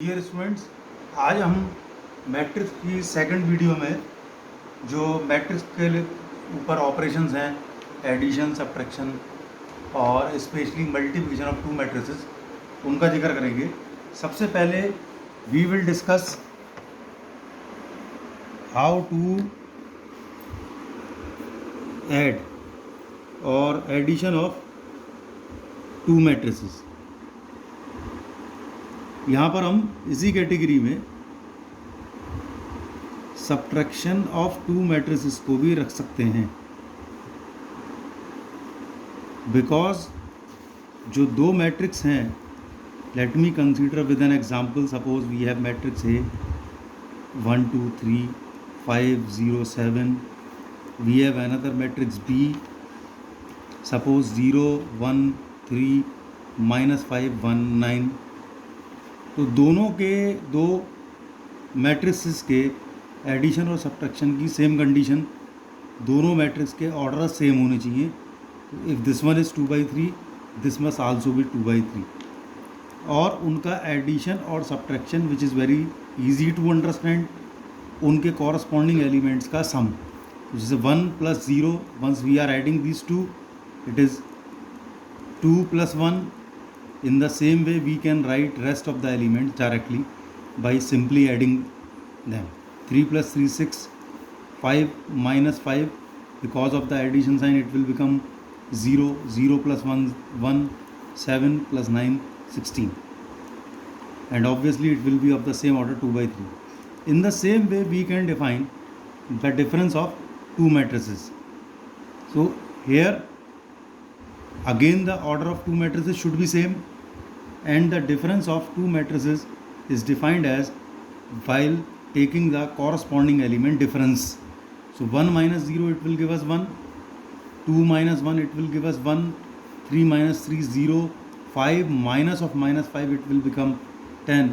Dear students, आज हम matrix की सेकंड वीडियो में जो मैट्रिक्स के ऊपर ऑपरेशंस हैं, एडिशन, सब्ट्रैक्शन और specially multiplication of two matrices, उनका जिक्र करेंगे। सबसे पहले we will discuss how to add और एडिशन ऑफ टू मैट्रिसेस। यहाँ पर हम इसी कैटेगरी में सब्ट्रैक्शन ऑफ टू मैट्रिसेस को भी रख सकते हैं, बिकॉज जो दो मैट्रिक्स हैं, let me consider with an example. Suppose we have matrix A 1 2 3 5 0 7, we have another matrix B suppose 0 1 3 -5 1 9। तो दोनों के दो मैट्रिसेस के एडिशन और सब्ट्रैक्शन की सेम कंडीशन, दोनों मैट्रिक्स के ऑर्डर सेम होने चाहिए। If this one is 2/3, this must also be 2/3। और उनका एडिशन और subtraction which is very easy to understand, उनके कॉरस्पॉन्डिंग एलिमेंट्स का सम, जैसे 1 + 0, once we are adding this to, it is 2 + 1। In the same way we can write rest of the elements directly by simply adding them. 3 + 3 6, 5 - 5, because of the addition sign it will become 0, 0 + 1 1, 7 + 9 16, and obviously it will be of the same order 2/3. In the same way we can define the difference of two matrices. So here again the order of two matrices should be same, and the difference of two matrices is defined as while taking the corresponding element difference. So 1 - 0 it will give us 1, 2 - 1 it will give us 1, 3 - 3 0, 5 minus of -5 it will become 10,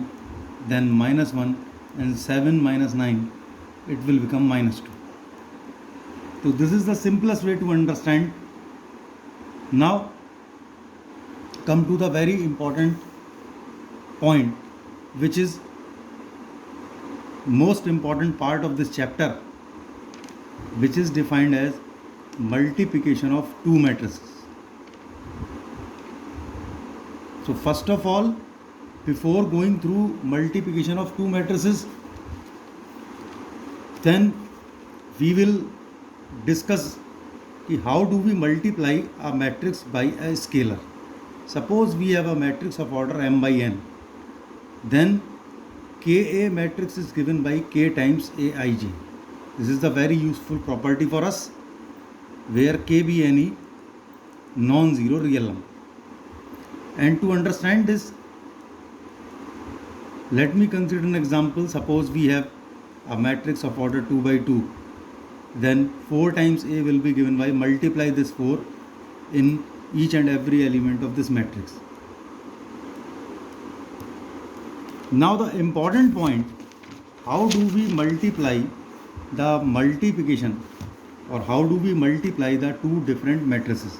then -1, and 7 - 9 it will become -2. So this is the simplest way to understand. Now come to the very important point, which is most important part of this chapter, which is defined as multiplication of two matrices. So first of all, before going through multiplication of two matrices, then we will discuss how do we multiply a matrix by a scalar. Suppose we have a matrix of order m by n, then Ka matrix is given by K times Aij. This is the very useful property for us, where K be any non-zero real number. And to understand this, let me consider an example. Suppose we have a matrix of order 2/2, then 4 times A will be given by, multiply this 4 in each and every element of this matrix. Now the important point, how do we multiply the multiplication, or how do we multiply the two different matrices?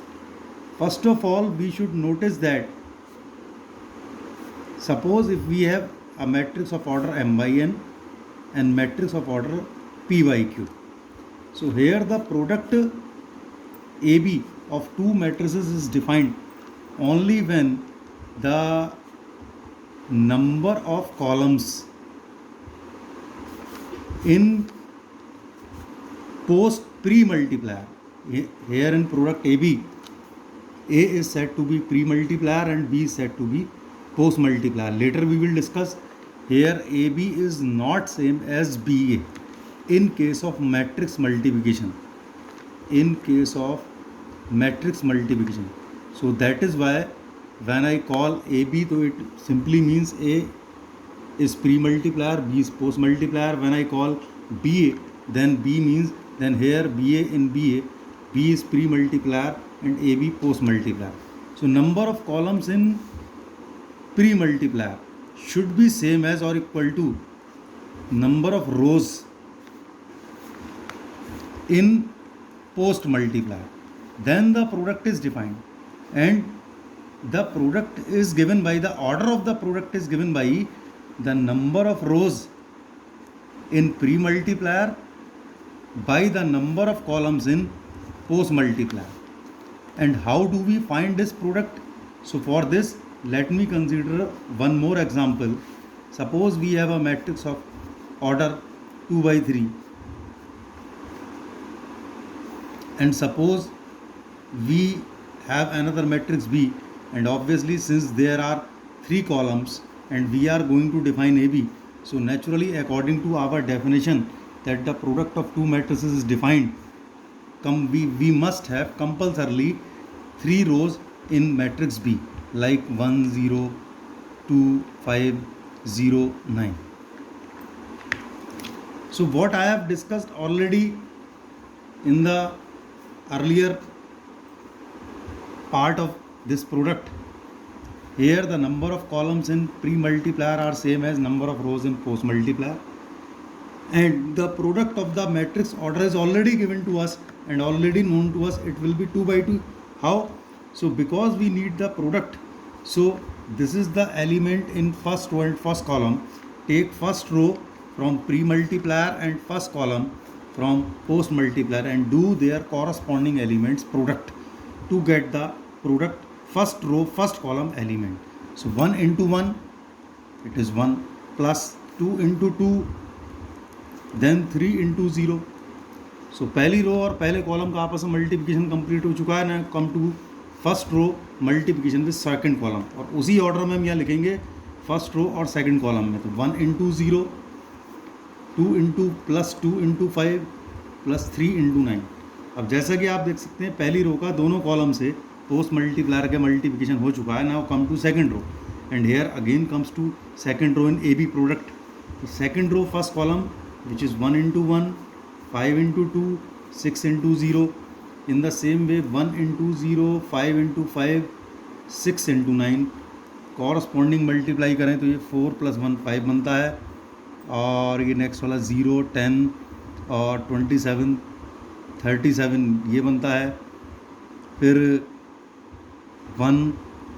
First of all, we should notice that suppose if we have a matrix of order m by n and matrix of order p by q. So here the product AB of two matrices is defined only when the number of columns in post pre-multiplier, here in product AB, A is said to be pre-multiplier and B is said to be post-multiplier. Later we will discuss. Here AB is not same as BA in case of matrix multiplication. In case of matrix multiplication, so that is why when I call AB, so it simply means A is pre-multiplier, B is post-multiplier. When I call BA, then B means, then here BA in BA, B is pre-multiplier and AB post-multiplier. So number of columns in pre-multiplier should be same as or equal to number of rows in post multiplier. Then the product is defined, and the product is given by, the order of the product is given by the number of rows in pre-multiplier by the number of columns in post-multiplier. And how do we find this product? So for this, let me consider one more example. Suppose we have a matrix of order 2 by 3, and suppose we have another matrix B, and obviously since there are 3 columns and we are going to define AB, so naturally according to our definition that the product of two matrices is defined, we must have compulsorily 3 rows in matrix B, like 1 0 2 5 0 9. So what I have discussed already in the earlier part of this product, here the number of columns in pre-multiplier are same as number of rows in post-multiplier, and the product of the matrix order is already given to us and already known to us. It will be 2 by 2. How? So because we need the product, so this is the element in first row and first column. Take first row from pre-multiplier and first column from post-multiplier and do their corresponding elements product to get the product first row first column element. So 1 into 1, it is 1, plus 2 into 2, then 3 into 0. So पहली रो और पहले column का आपस में multiplication complete हो चुका है ना. Come to first row multiplication with second column, और उसी ऑर्डर में हम यहाँ लिखेंगे फर्स्ट रो और सेकंड कॉलम में. तो 1 into 0, 2 into plus 2 into 5 plus 3 into 9. अब जैसा कि आप देख सकते हैं पहली रो का दोनों कॉलम से पोस्ट मल्टीप्लायर के मल्टीप्लिकेशन हो चुका है. Now come to second row, and here again comes to second row in A B product. तो second row first column which is 1 into 1, 5 into 2, 6 into 0. In the same way 1 into 0, 5 into 5, 6 into 9. Corresponding multiply करें तो ये 4 + 1 5 बनता है, और ये next वाला 0 10 और 27 37 ये बनता है. फिर 1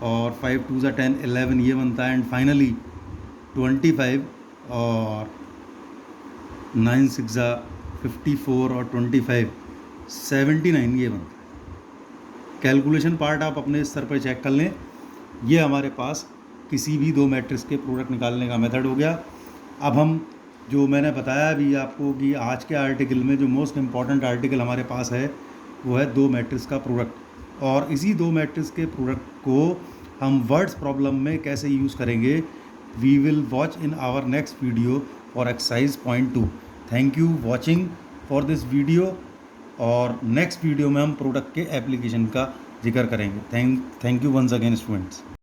और 5 2 ज़ा 10 11 ये बनता है, एंड फाइनली 25 और 9 6 ज़ा 54 और 25 79 ये बनता है. कैलकुलेशन पार्ट आप अपने स्तर पर चेक कर लें. ये हमारे पास किसी भी दो मैट्रिक्स के प्रोडक्ट निकालने का मेथड हो गया. अब हम जो मैंने बताया अभी आपको कि आज के आर्टिकल में जो मोस्ट इम्पॉर्टेंट आर्टिकल हमारे पास है वो है दो मैट्रिक्स का प्रोडक्ट, और इसी दो मैट्रिक्स के प्रोडक्ट को हम वर्ड्स प्रॉब्लम में कैसे यूज़ करेंगे, we will watch in our next video for exercise point 2. Thank you watching for this video, और नेक्स्ट वीडियो में हम प्रोडक्ट के एप्लीकेशन का जिक्र करेंगे. Thank you once again students.